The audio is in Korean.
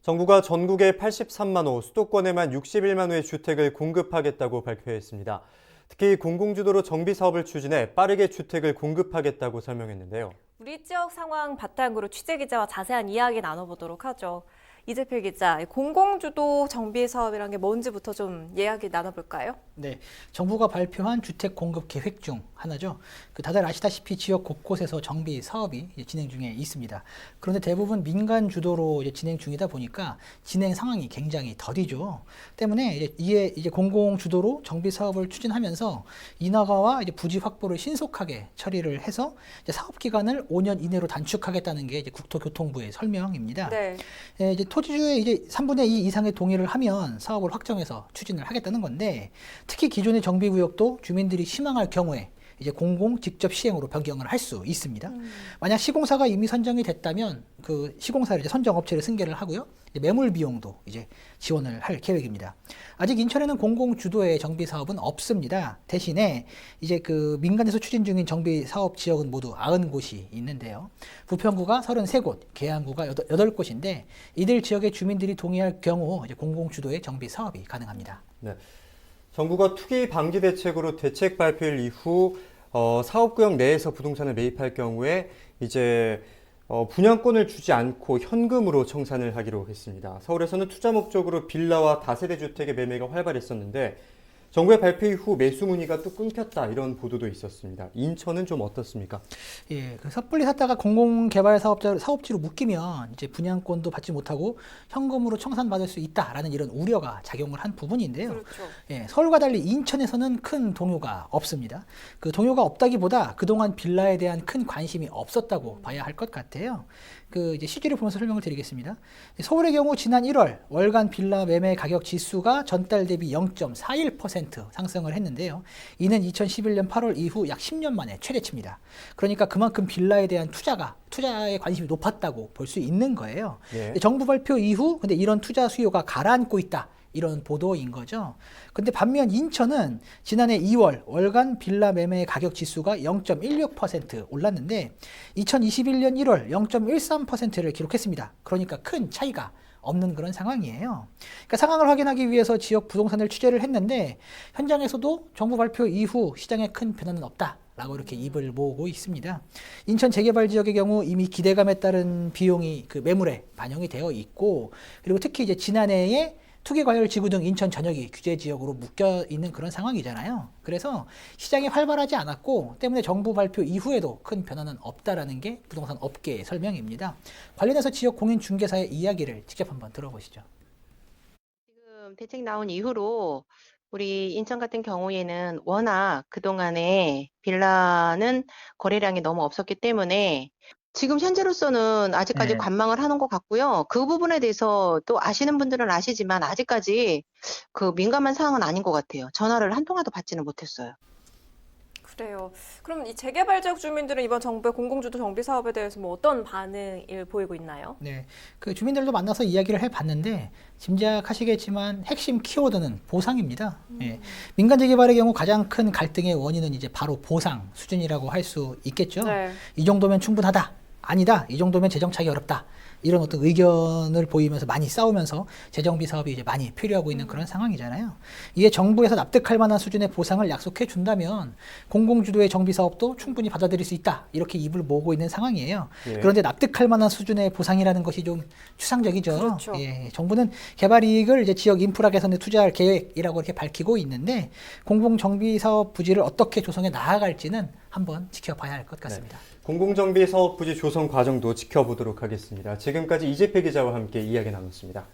정부가 전국에 83만 호, 수도권에만 61만 호의 주택을 공급하겠다고 발표했습니다. 특히 공공주도로 정비 사업을 추진해 빠르게 주택을 공급하겠다고 설명했는데요. 우리 지역 상황 바탕으로 취재 기자와 자세한 이야기 나눠보도록 하죠. 이재필 기자, 공공주도 정비 사업이란 게 뭔지부터 좀 이야기 나눠볼까요? 네, 정부가 발표한 주택 공급 계획 중 하나죠. 다들 아시다시피 지역 곳곳에서 정비 사업이 진행 중에 있습니다. 그런데 대부분 민간 주도로 진행 중이다 보니까 진행 상황이 굉장히 더디죠. 때문에 이제 공공 주도로 정비 사업을 추진하면서 인허가와 부지 확보를 신속하게 처리를 해서 사업 기간을 5년 이내로 단축하겠다는 게 국토교통부의 설명입니다. 네. 이제 토지주의 3분의 2 이상의 동의를 하면 사업을 확정해서 추진을 하겠다는 건데, 특히 기존의 정비구역도 주민들이 희망할 경우에 이제 공공 직접 시행으로 변경을 할 수 있습니다. 만약 시공사가 이미 선정이 됐다면 그 시공사를 이제 선정 업체를 승계를 하고요. 매물 비용도 이제 지원을 할 계획입니다. 아직 인천에는 공공 주도의 정비 사업은 없습니다. 대신에 이제 민간에서 추진 중인 정비 사업 지역은 모두 90곳이 있는데요. 부평구가 33곳, 계양구가 8곳인데 이들 지역의 주민들이 동의할 경우 이제 공공 주도의 정비 사업이 가능합니다. 네. 정부가 투기 방지 대책으로 대책 발표일 이후 사업구역 내에서 부동산을 매입할 경우에 이제 분양권을 주지 않고 현금으로 청산을 하기로 했습니다. 서울에서는 투자 목적으로 빌라와 다세대 주택의 매매가 활발했었는데 정부의 발표 이후 매수 문의가 또 끊겼다, 이런 보도도 있었습니다. 인천은 좀 어떻습니까? 예, 섣불리 샀다가 공공개발 사업지로 묶이면 이제 분양권도 받지 못하고 현금으로 청산받을 수 있다라는 이런 우려가 작용을 한 부분인데요. 그렇죠. 예, 서울과 달리 인천에서는 큰 동요가 없습니다. 그 동요가 없다기보다 그동안 빌라에 대한 큰 관심이 없었다고 봐야 할 것 같아요. 이제 실제를 보면서 설명을 드리겠습니다. 서울의 경우 지난 1월 월간 빌라 매매 가격 지수가 전달 대비 0.41% 상승을 했는데요. 이는 2011년 8월 이후 약 10년 만에 최대치입니다. 그러니까 그만큼 빌라에 대한 투자에 관심이 높았다고 볼 수 있는 거예요. 예. 정부 발표 이후 근데 이런 투자 수요가 가라앉고 있다, 이런 보도인 거죠. 근데 반면 인천은 지난해 2월 월간 빌라 매매 가격 지수가 0.16% 올랐는데 2021년 1월 0.13%를 기록했습니다. 그러니까 큰 차이가 없는 그런 상황이에요. 그러니까 상황을 확인하기 위해서 지역 부동산을 취재를 했는데 현장에서도 정부 발표 이후 시장에 큰 변화는 없다 라고 이렇게 입을 모으고 있습니다. 인천 재개발 지역의 경우 이미 기대감에 따른 비용이 매물에 반영이 되어 있고, 그리고 특히 이제 지난해에 투기과열지구 등 인천 전역이 규제 지역으로 묶여 있는 그런 상황이잖아요. 그래서 시장이 활발하지 않았고 때문에 정부 발표 이후에도 큰 변화는 없다라는 게 부동산 업계의 설명입니다. 관련해서 지역 공인중개사의 이야기를 직접 한번 들어보시죠. 지금 대책 나온 이후로 우리 인천 같은 경우에는 워낙 그동안에 빌라는 거래량이 너무 없었기 때문에 지금 현재로서는 아직까지 네. 관망을 하는 것 같고요. 그 부분에 대해서 또 아시는 분들은 아시지만 아직까지 민감한 사항은 아닌 것 같아요. 전화를 한 통화도 받지는 못했어요. 그래요. 그럼 이 재개발 지역 주민들은 이번 정부의 공공주도 정비 사업에 대해서 뭐 어떤 반응을 보이고 있나요? 네, 주민들도 만나서 이야기를 해봤는데 짐작하시겠지만 핵심 키워드는 보상입니다. 예, 민간 재개발의 경우 가장 큰 갈등의 원인은 이제 바로 보상 수준이라고 할 수 있겠죠. 네. 이 정도면 충분하다, 아니다, 이 정도면 재정착이 어렵다, 이런 어떤 의견을 보이면서 많이 싸우면서 재정비 사업이 이제 많이 필요하고 있는 그런 상황이잖아요. 이에 정부에서 납득할 만한 수준의 보상을 약속해 준다면 공공주도의 정비 사업도 충분히 받아들일 수 있다, 이렇게 입을 모으고 있는 상황이에요. 예. 그런데 납득할 만한 수준의 보상이라는 것이 좀 추상적이죠. 그렇죠. 예, 정부는 개발 이익을 이제 지역 인프라 개선에 투자할 계획이라고 이렇게 밝히고 있는데 공공 정비 사업 부지를 어떻게 조성해 나아갈지는 한번 지켜봐야 할 것 같습니다. 네. 공공정비 사업 부지 조성 과정도 지켜보도록 하겠습니다. 지금까지 이재필 기자와 함께 이야기 나눴습니다.